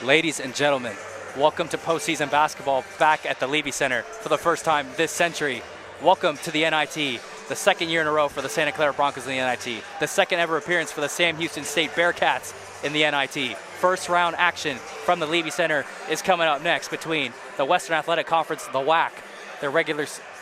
Ladies and gentlemen, welcome to postseason basketball back at the Levy Center for the first time this century. Welcome to the NIT, the second year in a row for the Santa Clara Broncos in the NIT, the second ever appearance for the Sam Houston State Bearcats in the NIT. First round action from the Levy Center is coming up next between the Western Athletic Conference, the WAC,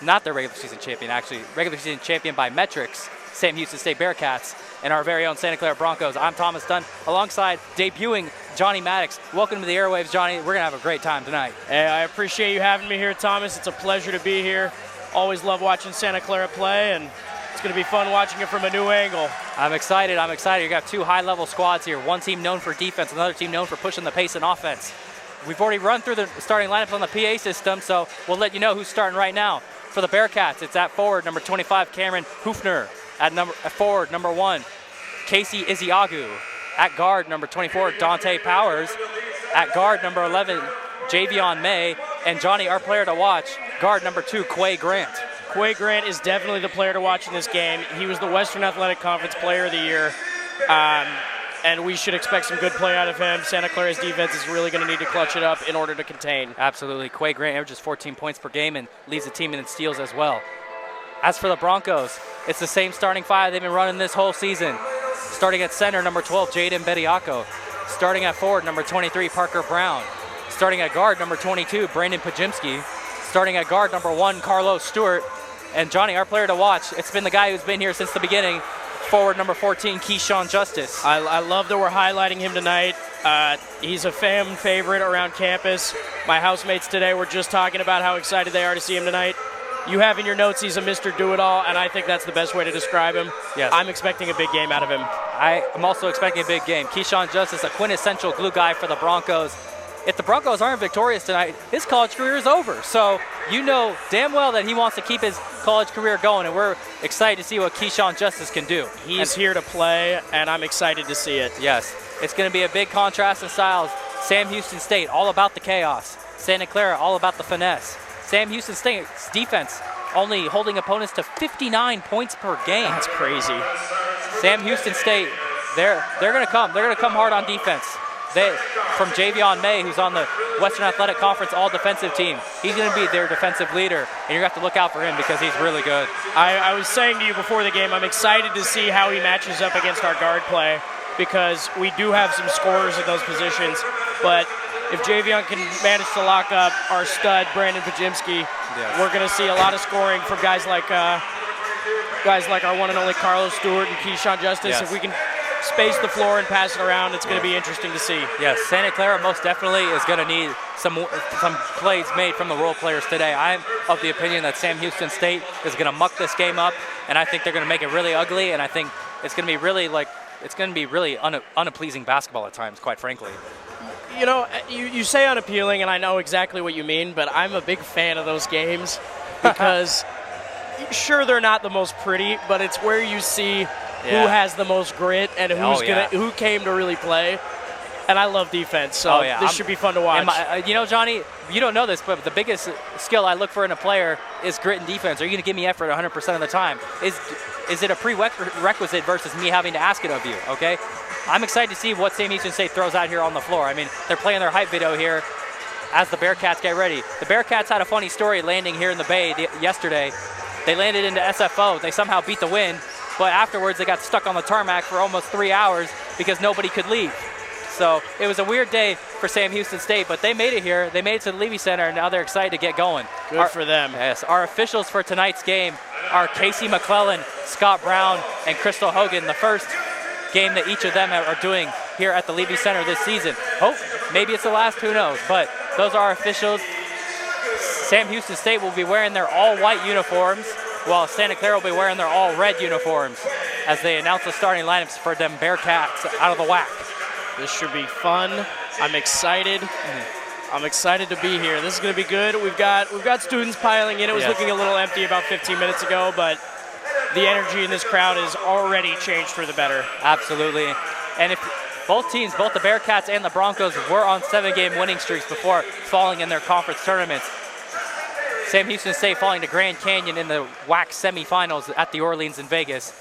not their regular season champion actually, regular season champion by metrics, Sam Houston State Bearcats, and our very own Santa Clara Broncos. I'm Thomas Dunn, alongside debuting Johnny Maddox. Welcome to the airwaves, Johnny. We're going to have a great time tonight. Hey, I appreciate you having me here, Thomas. It's a pleasure to be here. Always love watching Santa Clara play, and it's going to be fun watching it from a new angle. I'm excited. You got two high-level squads here. One team known for defense, another team known for pushing the pace in offense. We've already run through the starting lineups on the PA system, so we'll let you know who's starting right now. For the Bearcats, it's at forward, number 25, Cameron Hoofner. At forward, number 1, Casey Iziagu. At guard, number 24, Dante Powers. At guard, number 11, Javion May. And Johnny, our player to watch, guard number 2, Quay Grant. Quay Grant is definitely the player to watch in this game. He was the Western Athletic Conference Player of the Year. And we should expect some good play out of him. Santa Clara's defense is really going to need to clutch it up in order to contain. Absolutely. Quay Grant averages 14 points per game and leads the team in steals as well. As for the Broncos, it's the same starting five they've been running this whole season. Starting at center, number 12, Jaden Bediako. Starting at forward, number 23, Parker Brown. Starting at guard, number 22, Brandon Pajimski. Starting at guard, number 1, Carlos Stewart. And Johnny, our player to watch, it's been the guy who's been here since the beginning, forward number 14, Keyshawn Justice. I love that we're highlighting him tonight. He's a fan favorite around campus. My housemates today were just talking about how excited they are to see him tonight. You have in your notes he's a Mr. Do-It-All, and I think that's the best way to describe him. Yes. I'm expecting a big game out of him. I'm also expecting a big game. Keyshawn Justice, a quintessential glue guy for the Broncos. If the Broncos aren't victorious tonight, his college career is over. So you know damn well that he wants to keep his college career going, and we're excited to see what Keyshawn Justice can do. He's here to play, and I'm excited to see it. Yes, it's going to be a big contrast in styles. Sam Houston State, all about the chaos. Santa Clara, all about the finesse. Sam Houston State's defense only holding opponents to 59 points per game. That's crazy. Sam Houston State, they're going to come. They're going to come hard on defense. From Javion May, who's on the Western Athletic Conference all-defensive team, he's going to be their defensive leader, and you're going to have to look out for him because he's really good. I was saying to you before the game, I'm excited to see how he matches up against our guard play because we do have some scorers in those positions, but if Javion can manage to lock up our stud, Brandon Pajimski, yes, we're going to see a lot of scoring from guys like our one and only Carlos Stewart and Keyshawn Justice. Yes. If we can space the floor and pass it around, it's going to be interesting to see. Yes, Santa Clara most definitely is going to need some plays made from the role players today. I'm of the opinion that Sam Houston State is going to muck this game up, and I think they're going to make it really ugly, and I think it's going to be really unappeasing basketball at times, quite frankly. You know, you say unappealing, and I know exactly what you mean, but I'm a big fan of those games because sure, they're not the most pretty, but it's where you see who has the most grit and who came to really play. And I love defense, so this should be fun to watch. Johnny, you don't know this, but the biggest skill I look for in a player is grit and defense. Are you going to give me effort 100% of the time? Is it a prerequisite versus me having to ask it of you, okay? I'm excited to see what Sam Houston State throws out here on the floor. I mean, they're playing their hype video here as the Bearcats get ready. The Bearcats had a funny story landing here in the Bay yesterday. They landed into SFO. They somehow beat the wind, but afterwards they got stuck on the tarmac for almost 3 hours because nobody could leave. So it was a weird day for Sam Houston State, but they made it here. They made it to the Levy Center, and now they're excited to get going. Good for them. Yes, our officials for tonight's game are Casey McClellan, Scott Brown, and Crystal Hogan. The first game that each of them are doing here at the Levy Center this season. Maybe it's the last, who knows, but those are our officials. Sam Houston State will be wearing their all-white uniforms, while Santa Clara will be wearing their all-red uniforms as they announce the starting lineups for them Bearcats out of the WAC. This should be fun. I'm excited. I'm excited to be here. This is going to be good. We've got students piling in. It was looking a little empty about 15 minutes ago, but the energy in this crowd has already changed for the better. Absolutely. And if both teams, both the Bearcats and the Broncos, were on 7-game winning streaks before falling in their conference tournaments. Sam Houston State falling to Grand Canyon in the WAC semifinals at the Orleans in Vegas.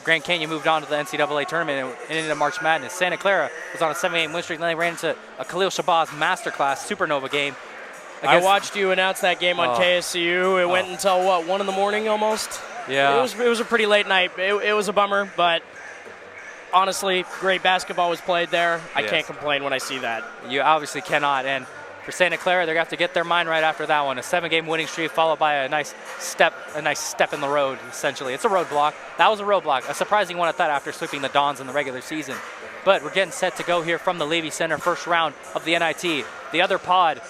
Grand Canyon moved on to the NCAA tournament and into March Madness. Santa Clara was on a 7-game win streak, and then they ran into a Khalil Shabazz masterclass supernova game. I watched you announce that game on KSCU. It went until, what, 1 in the morning almost? Yeah. It was a pretty late night. It was a bummer, but honestly, great basketball was played there. I can't complain when I see that. You obviously cannot. And for Santa Clara, they're going to have to get their mind right after that one. A 7-game winning streak followed by a nice step in the road, essentially. It's a roadblock. That was a roadblock. A surprising one at that after sweeping the Dons in the regular season. But we're getting set to go here from the Levy Center, first round of the NIT. The other pod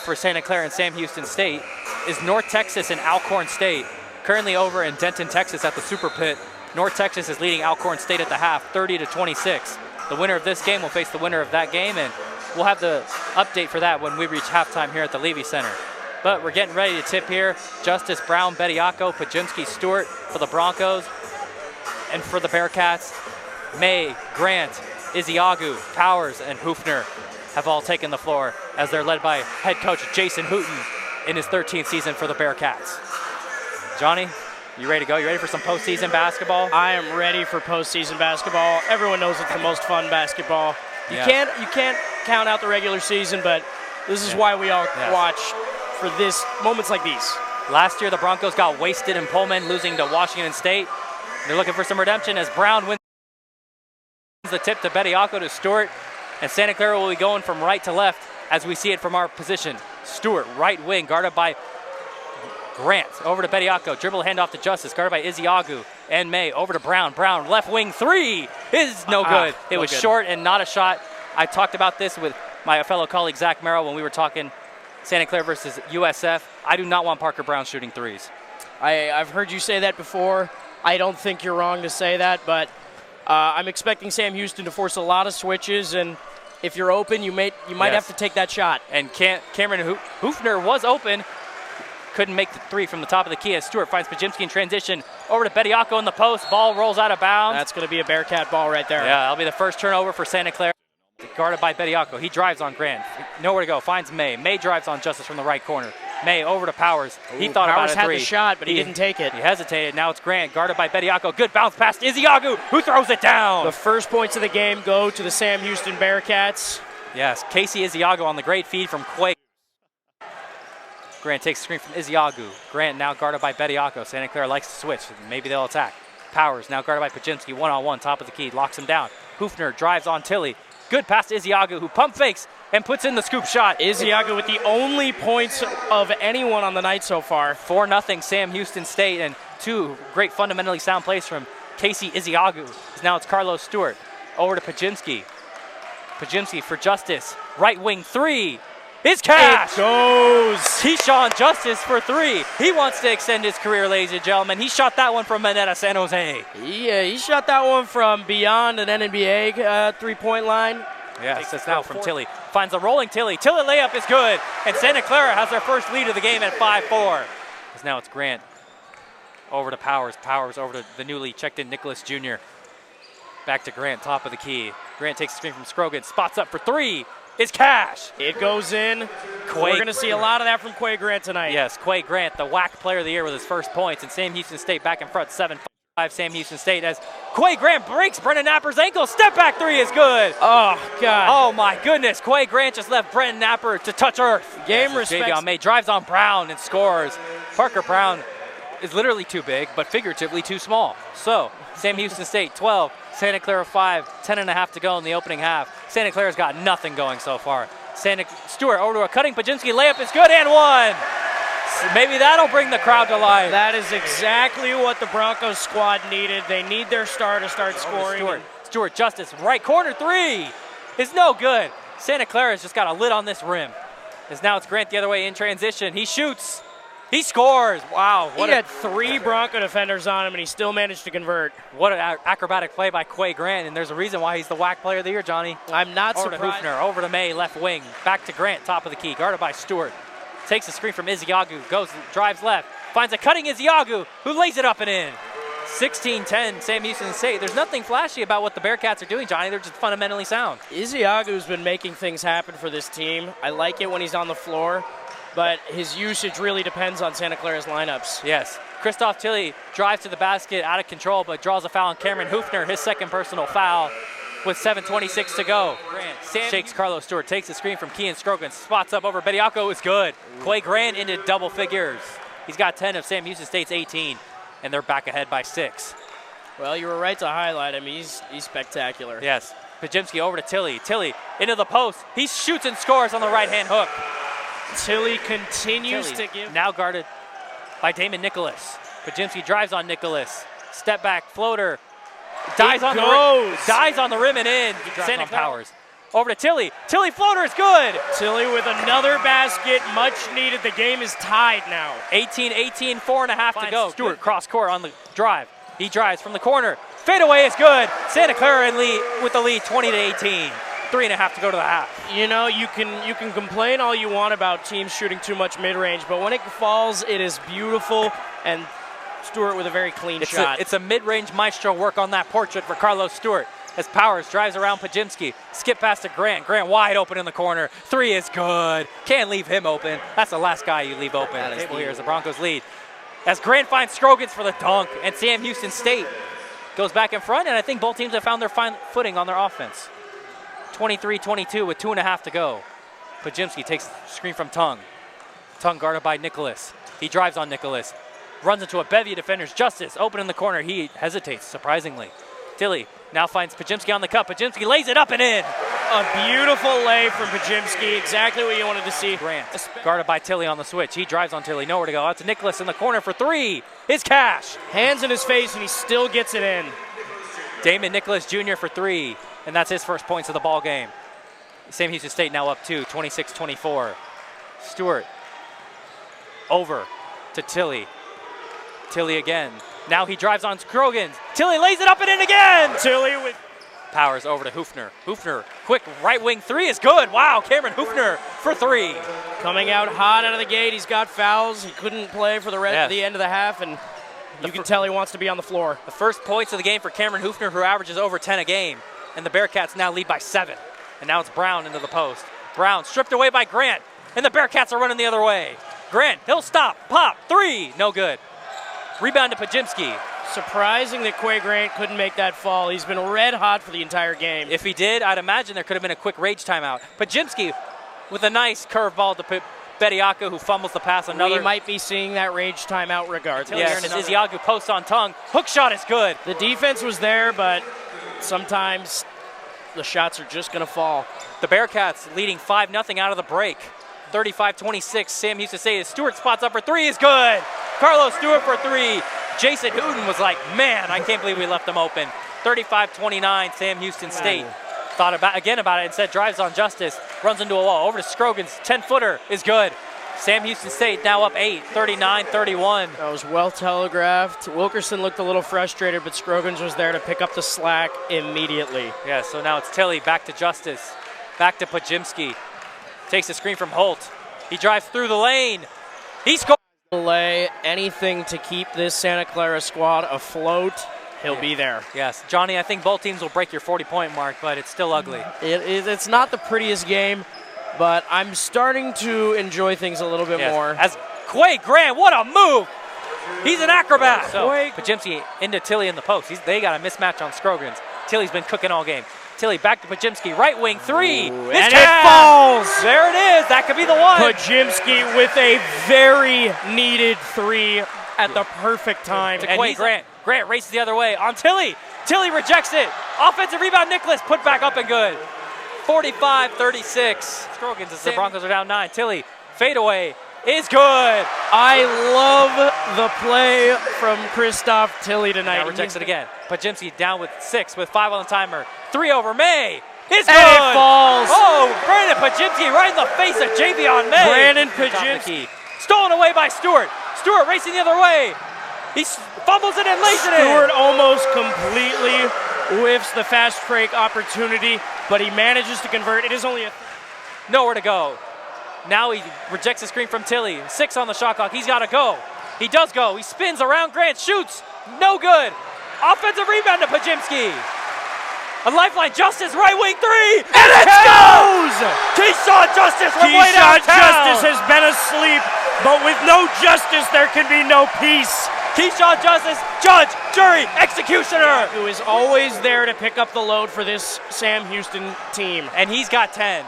for Santa Clara and Sam Houston State is North Texas and Alcorn State. Currently over in Denton, Texas at the Super Pit. North Texas is leading Alcorn State at the half, 30-26. The winner of this game will face the winner of that game, and we'll have the update for that when we reach halftime here at the Levy Center. But we're getting ready to tip here. Justice, Brown, Bediako, Pajimski, Stewart for the Broncos. And for the Bearcats, May, Grant, Iziagu, Powers, and Hoofner have all taken the floor as they're led by head coach Jason Hooten in his 13th season for the Bearcats. Johnny, you ready to go? You ready for some postseason basketball? I am ready for postseason basketball. Everyone knows it's the most fun basketball. You can't count out the regular season, but this is why we all watch for this moments like these. Last year, the Broncos got wasted in Pullman, losing to Washington State. They're looking for some redemption as Brown wins the tip to Bediako to Stewart, and Santa Clara will be going from right to left as we see it from our position. Stewart, right wing, guarded by Grant. Over to Bediako, dribble handoff to Justice, guarded by Iziagu and May. Over to Brown. Brown, left wing three is no good. It was short and not a shot. I talked about this with my fellow colleague Zach Merrill when we were talking Santa Clara versus USF. I do not want Parker Brown shooting threes. I've heard you say that before. I don't think you're wrong to say that, but I'm expecting Sam Houston to force a lot of switches, and if you're open, you might have to take that shot. And Cameron Hoofner was open. Couldn't make the three from the top of the key as Stewart finds Pajimski in transition. Over to Bediako in the post. Ball rolls out of bounds. That's going to be a Bearcat ball right there. Yeah, that'll be the first turnover for Santa Clara. Guarded by Bediako. He drives on Grant. Nowhere to go. Finds May. May drives on Justice from the right corner. May over to Powers. He thought Powers about a three. had the shot, but he didn't take it. He hesitated. Now it's Grant guarded by Bediako. Good bounce past Iziagu, who throws it down. The first points of the game go to the Sam Houston Bearcats. Yes, Casey Iziagu on the great feed from Quake. Grant takes a screen from Iziagu. Grant now guarded by Bediako. Santa Clara likes to switch. Maybe they'll attack. Powers now guarded by Pajimski. One-on-one, top of the key. Locks him down. Hoofner drives on Tilly. Good pass to Iziagu, who pump fakes and puts in the scoop shot. Iziagu with the only points of anyone on the night so far. 4-0 Sam Houston State, and two great fundamentally sound plays from Casey Iziagu. Now it's Carlos Stewart. Over to Pajimski. Pajimski for Justice. Right wing three. Is cash. It goes. Keyshawn Justice for three. He wants to extend his career, ladies and gentlemen. He shot that one from Manetta, San Jose. Yeah, he shot that one from beyond an NBA three-point line. Yes, that's now from Tilly. Finds a rolling Tilly. Tilly layup is good. And Santa Clara has their first lead of the game at 5-4. As now it's Grant. Over to Powers. Powers over to the newly checked in Nicholas Jr. Back to Grant, top of the key. Grant takes a screen from Scrogan. Spots up for three. Is cash. It goes in. We're going to see a lot of that from Quay Grant tonight. Yes, Quay Grant, the WAC player of the year with his first points. And Sam Houston State back in front, 7-5 Sam Houston State as Quay Grant breaks Brendan Napper's ankle. Step back three is good. Oh, God. Oh, my goodness. Quay Grant just left Brendan Napper to touch earth. Game respect. Javion May drives on Brown and scores. Parker Brown is literally too big, but figuratively too small. So, Sam Houston State 12, Santa Clara 5, 10.5 to go in the opening half. Santa Clara's got nothing going so far. Stewart over to a cutting Pajimski layup is good and one. So maybe that'll bring the crowd to life. That is exactly what the Broncos squad needed. They need their star to start scoring. Stewart Justice, right corner three is no good. Santa Clara's just got a lid on this rim. As now it's Grant the other way in transition. He shoots. He scores. Wow. He had three Bronco defenders on him, and he still managed to convert. What an acrobatic play by Quay Grant, and there's a reason why he's the WAC player of the year, Johnny. I'm not surprised. Over to Hoofner, over to May, left wing. Back to Grant, top of the key, guarded by Stewart. Takes a screen from Iziagu, drives left, finds a cutting Iziagu, who lays it up and in. 16-10, Sam Houston State. There's nothing flashy about what the Bearcats are doing, Johnny. They're just fundamentally sound. Iziagu's been making things happen for this team. I like it when he's on the floor, but his usage really depends on Santa Clara's lineups. Yes. Christoph Tilly drives to the basket out of control, but draws a foul on Cameron Hoofner, his second personal foul with 7:26 to go. Grant shakes Carlos Stewart, takes the screen from Kean Scroggins, spots up over Bediako, is good. Quay Grant into double figures. He's got 10 of Sam Houston State's 18, and they're back ahead by 6. Well, you were right to highlight him. He's spectacular. Yes. Pajimski over to Tilly. Tilly into the post. He shoots and scores on the right-hand hook. Tilly continues to give. Now guarded by Damon Nicholas. Pajimski drives on Nicholas. Step back floater. Dies on the rim and in. Sending Powers. Over to Tilly. Tilly floater is good. Tilly with another basket, much needed. The game is tied now. 18-18, 4.5 to go. Stewart cross court on the drive. He drives from the corner. Fadeaway is good. Santa Clara in lead with the lead, 20-18. 3.5 to go to the half. You know, you can complain all you want about teams shooting too much mid-range, but when it falls, it is beautiful, and Stewart with a very clean shot. It's a mid-range maestro work on that portrait for Carlos Stewart as Powers drives around Pajimski. Skip past to Grant. Grant wide open in the corner. 3 is good. Can't leave him open. That's the last guy you leave open. Table here is the Broncos lead. As Grant finds Scroggins for the dunk, and Sam Houston State goes back in front, and I think both teams have found their footing on their offense. 23-22 with 2.5 to go. Pajimski takes the screen from Tung. Tung guarded by Nicholas. He drives on Nicholas. Runs into a bevy of defenders. Justice open in the corner. He hesitates, surprisingly. Tilly now finds Pajimski on the cup. Pajimski lays it up and in. A beautiful lay from Pajimski. Exactly what you wanted to see. Grant guarded by Tilly on the switch. He drives on Tilly. Nowhere to go. Out to Nicholas in the corner for 3. His cash. Hands in his face, and he still gets it in. Damon Nicholas Jr. for 3. And that's his first points of the ball game. Sam Houston State now up 2, 26-24. Stewart over to Tilly. Tilly again. Now he drives on Scroggins. Tilly lays it up and in again. Tilly with Powers over to Hoofner. Hoofner, quick right wing 3 is good. Wow, Cameron Hoofner for 3. Coming out hot out of the gate. He's got fouls. He couldn't play for the rest of the end of the half, and you can tell he wants to be on the floor. The first points of the game for Cameron Hoofner, who averages over 10 a game. And the Bearcats now lead by 7. And now it's Brown into the post. Brown stripped away by Grant. And the Bearcats are running the other way. Grant, he'll stop. Pop. 3. No good. Rebound to Pajimski. Surprising that Quay Grant couldn't make that fall. He's been red hot for the entire game. If he did, I'd imagine there could have been a quick rage timeout. Pajimski with a nice curveball to Bediako, who fumbles the pass. We might be seeing that rage timeout regardless. Yes, Iziagu posts on Tung. Hook shot is good. The defense was there, but sometimes the shots are just going to fall. The Bearcats leading 5-0 out of the break. 35-26, Sam Houston State. Stewart spots up for 3 is good. Carlos Stewart for 3. Jason Hooten was like, man, I can't believe we left them open. 35-29, Sam Houston State. Thought about it, instead drives on Justice, runs into a wall. Over to Scroggins, 10-footer is good. Sam Houston State now up 8, 39-31. That was well telegraphed. Wilkerson looked a little frustrated, but Scroggins was there to pick up the slack immediately. Yeah, so now it's Tilly, back to Justice, back to Pajimski. Takes the screen from Holt. He drives through the lane. He scores. Lay anything to keep this Santa Clara squad afloat. He'll be there. Yes, Johnny, I think both teams will break your 40-point mark, but it's still ugly. It's not the prettiest game, but I'm starting to enjoy things a little bit more. As Quay Grant, what a move! He's an acrobat. So Pajimski into Tilly in the post. They got a mismatch on Scroggins. Tilly's been cooking all game. Tilly back to Pajimski, right wing 3. And it falls. There it is. That could be the one. Pajimski with a very needed 3 at the perfect time. To Quay Grant. Grant races the other way on Tilly. Tilly rejects it. Offensive rebound, Nicholas put back up and good. 45-36. Scroggins as the Broncos are down 9. Tilly, fadeaway is good. I love the play from Christoph Tilly tonight. Now rejects it again. Pajimski down with 6 with 5 on the timer. 3 over May. It's good. And it falls. Oh, Brandon Pajimski right in the face of Javion May. Brandon Pajimski. Stolen away by Stewart. Stewart racing the other way. He fumbles it and lays it in. Stewart almost completely whiffs the fast break opportunity, but he manages to convert. It is only nowhere to go. Now he rejects the screen from Tilly. 6 on the shot clock. He's got to go. He does go. He spins around Grant. Shoots. No good. Offensive rebound to Pajimski. A lifeline. Justice, right wing 3. And it goes! Keyshawn Justice from way downtown. Justice has been asleep, but with no justice, there can be no peace. Keyshawn Justice, judge, jury, executioner. Who is always there to pick up the load for this Sam Houston team. And he's got 10.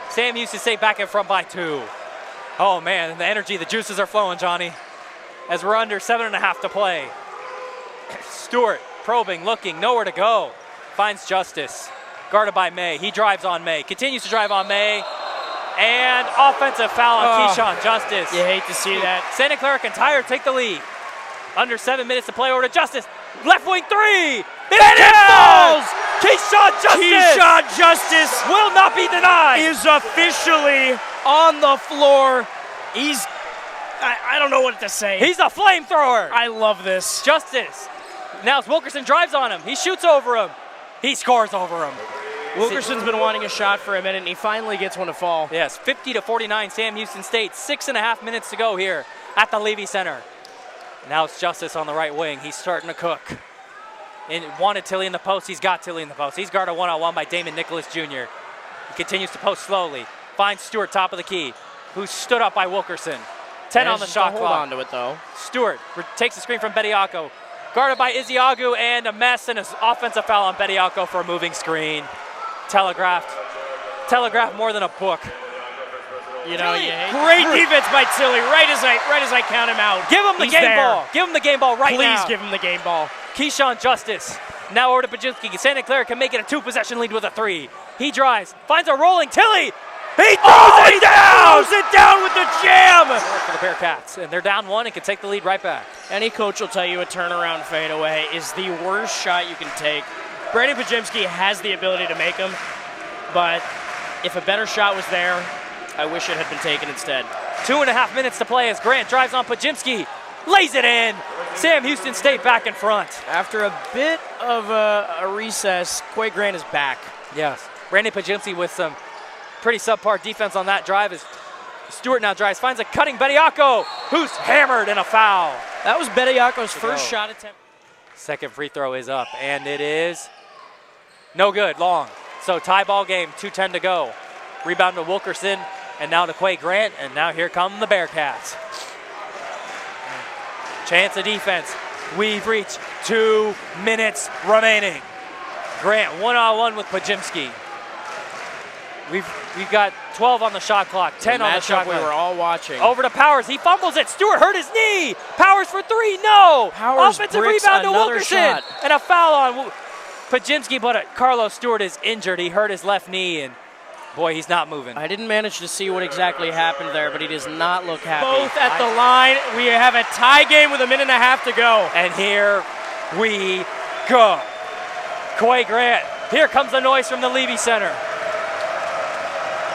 Sam Houston State back in front by 2. Oh man, the energy, the juices are flowing, Johnny. As we're under 7.5 to play. Stewart probing, looking, nowhere to go. Finds Justice, guarded by May. He drives on May, continues to drive on May. And offensive foul on Keyshawn Justice. You hate to see that. Santa Clara can tie or take the lead. Under 7 minutes to play over to Justice. Left wing 3. It falls! Keyshawn Justice! Keyshawn Justice will not be denied. Is officially on the floor. I don't know what to say. He's a flamethrower. I love this. Justice. Now Wilkerson drives on him. He shoots over him. He scores over him. Wilkerson's been wanting a shot for a minute, and he finally gets one to fall. Yes, 50-49, Sam Houston State. 6.5 minutes to go here at the Levy Center. Now it's Justice on the right wing. He's starting to cook. And wanted Tilly in the post. He's got Tilly in the post. He's guarded one-on-one by Damon Nicholas Jr. He continues to post slowly. Finds Stewart top of the key, who stood up by Wilkerson. 10 on the shot clock. Hold on to it, though. Stewart takes the screen from Bediako. Guarded by Iziagu, and a mess and an offensive foul on Bediako for a moving screen. Telegraphed more than a book. You know, great defense by Tilly. Right as I count him out. Give him the game ball. Give him the game ball right now. Please give him the game ball. Keyshawn Justice. Now over to Pajinski. Santa Clara can make it a 2-possession lead with a 3. He drives, finds a rolling Tilly. He throws it down! Throws it down with the jam! For the Bearcats, and they're down 1 and can take the lead right back. Any coach will tell you a turnaround fadeaway is the worst shot you can take. Brandon Pajimski has the ability to make them, but if a better shot was there, I wish it had been taken instead. 2.5 minutes to play as Grant drives on Pajimski, lays it in. Sam Houston State back in front. After a bit of a recess, Quay Grant is back. Yes, Brandon Pajimski with some pretty subpar defense on that drive as Stewart now drives, finds a cutting Bediako, who's hammered in a foul. That was Bediako's first shot attempt. Second free throw is up, and it is no good, long. So tie ball game, 2:10 to go. Rebound to Wilkerson, and now to Quay Grant, and now here come the Bearcats. Chance of defense. We've reached 2 minutes remaining. Grant one-on-one with Pajimski. We've got 12 on the shot clock, 10 on the shot clock. We were all watching. Over to Powers, he fumbles it. Stewart hurt his knee. Powers for 3, no. Powers offensive rebound to Wilkerson. Shot. And a foul on Pajimski, but Carlos Stewart is injured. He hurt his left knee, and boy, he's not moving. I didn't manage to see what exactly happened there, but he does not look happy. Both at the line. We have a tie game with 1.5 minutes to go. And here we go. Quay Grant. Here comes the noise from the Levy Center.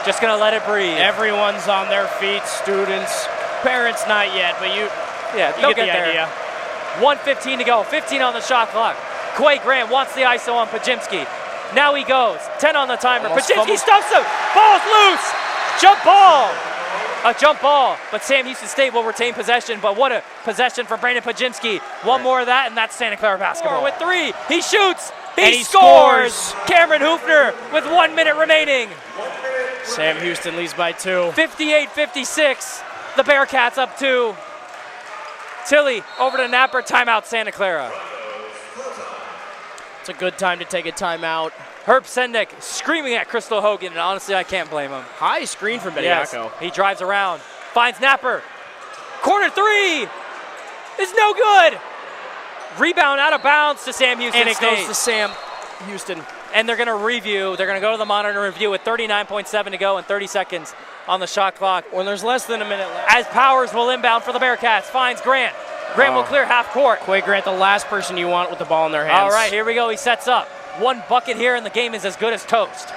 Just gonna let it breathe. Everyone's on their feet, students, parents not yet, but you get the there. idea. 1:15 to go, 15 on the shot clock. Quay Grant wants the ISO on Pajimski. Now he goes, 10 on the timer. Pajimski stuffs him, ball's loose, jump ball. A jump ball, but Sam Houston State will retain possession, but what a possession for Brandon Pajimski. One more of that, and that's Santa Clara basketball. With 3, he shoots, he scores. Cameron Hoofner with 1 minute remaining. Sam Houston leads by 2. 58-56, the Bearcats up 2. Tilly over to Napper, timeout Santa Clara. It's a good time to take a timeout. Herb Sendek screaming at Crystal Hogan, and honestly, I can't blame him. High screen from Bediako. Yes, he drives around, finds Napper. Corner 3 is no good. Rebound out of bounds to Sam Houston State. And it goes to Sam Houston. And they're going to review. They're going to go to the monitor and review with 39.7 to go and 30 seconds on the shot clock. When there's less than a minute left. As Powers will inbound for the Bearcats, finds Grant. Grant will clear half court. Quay Grant, the last person you want with the ball in their hands. All right, here we go. He sets up. 1 bucket here, and the game is as good as toast.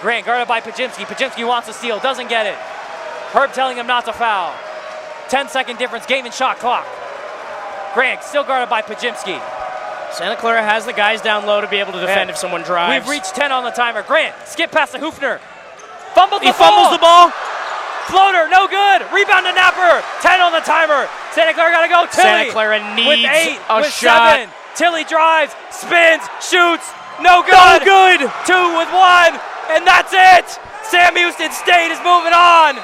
Grant guarded by Pajimski. Pajimski wants to steal, doesn't get it. Herb telling him not to foul. 10-second difference, game and shot clock. Grant still guarded by Pajimski. Santa Clara has the guys down low to be able to defend if someone drives. We've reached 10 on the timer. Grant, skip past to Hoofner. He fumbles the ball. Floater, no good. Rebound to Napper. 10 on the timer. Santa Clara got to go. Tilly Santa Clara needs with 8, a with shot. 7. Tilly drives, spins, shoots. No good. No good. 2 with 1, and that's it. Sam Houston State is moving on.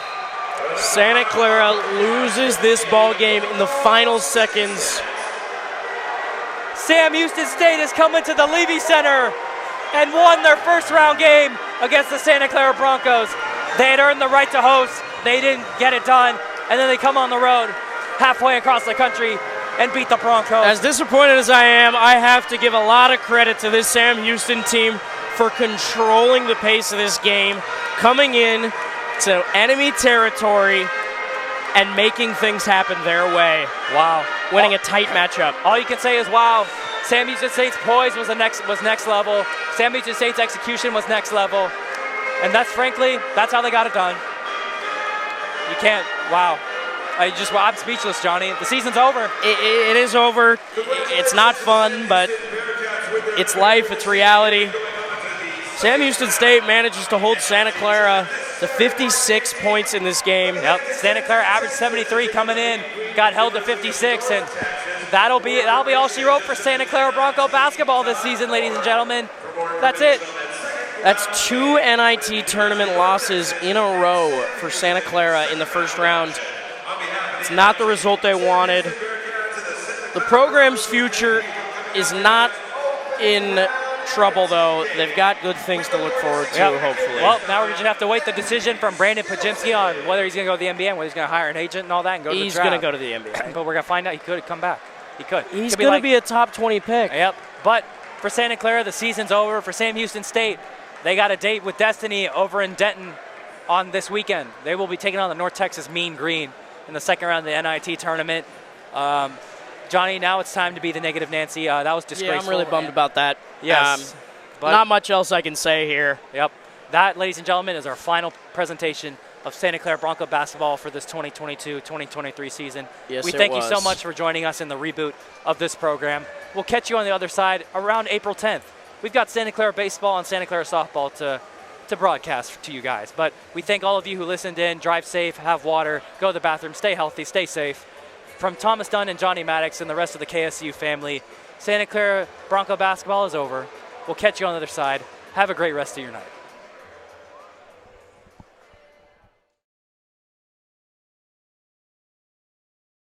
Santa Clara loses this ball game in the final seconds Sam Houston State has come into the Levy Center and won their first round game against the Santa Clara Broncos. They had earned the right to host. They didn't get it done. And then they come on the road halfway across the country and beat the Broncos. As disappointed as I am, I have to give a lot of credit to this Sam Houston team for controlling the pace of this game, coming in to enemy territory and making things happen their way. Wow. Winning a tight matchup. All you can say is wow. Sam Houston State's poise was next level. Sam Houston State's execution was next level. And that's how they got it done. You can't, wow. I'm speechless, Johnny. The season's over. It is over. It's not fun, but it's life, it's reality. Sam Houston State manages to hold Santa Clara to 56 points in this game. Yep, Santa Clara averaged 73 coming in, got held to 56, and that'll be all she wrote for Santa Clara Bronco basketball this season, ladies and gentlemen. That's it. That's 2 NIT tournament losses in a row for Santa Clara in the first round. It's not the result they wanted. The program's future is not in trouble, though. They've got good things to look forward to, hopefully. Well, now we're going to have to wait the decision from Brandon Pajimski on whether he's going to go to the NBA and whether he's going to hire an agent and all that and go to the draft. He's going to go to the NBA. But we're going to find out he could come back. He could. He's going to be a top 20 pick. Yep. But for Santa Clara, the season's over. For Sam Houston State, they got a date with Destiny over in Denton on this weekend. They will be taking on the North Texas Mean Green in the second round of the NIT tournament. Johnny, now it's time to be the negative Nancy. That was disgraceful. Yeah, I'm really bummed about that. Yes. But not much else I can say here. Yep. That, ladies and gentlemen, is our final presentation of Santa Clara Bronco basketball for this 2022-2023 season. Yes, we thank you so much for joining us in the reboot of this program. We'll catch you on the other side around April 10th. We've got Santa Clara baseball and Santa Clara softball to broadcast to you guys. But we thank all of you who listened in. Drive safe, have water, go to the bathroom, stay healthy, stay safe. From Thomas Dunn and Johnny Maddox and the rest of the KSU family, Santa Clara Bronco basketball is over. We'll catch you on the other side. Have a great rest of your night.